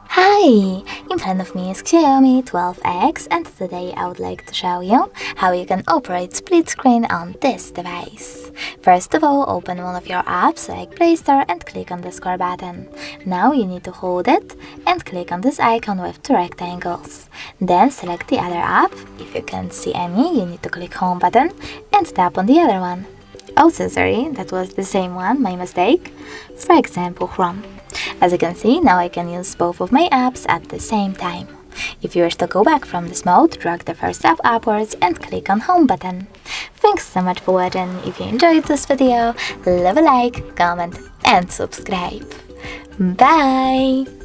Hi! In front of me is Xiaomi 12X, and today I would like to show you how you can operate split screen on this device. First of all, open one of your apps like Play Store and click on the square button. Now you need to hold it and click on this icon with two rectangles. Then select the other app. If you can't see any, you need to click Home button and tap on the other one. Oh, so sorry, that was the same one, my mistake. For example, Chrome. As you can see, now I can use both of my apps at the same time. If you wish to go back from this mode, drag the first app upwards and click on Home button. Thanks so much for watching. If you enjoyed this video, leave a like, comment and subscribe. Bye!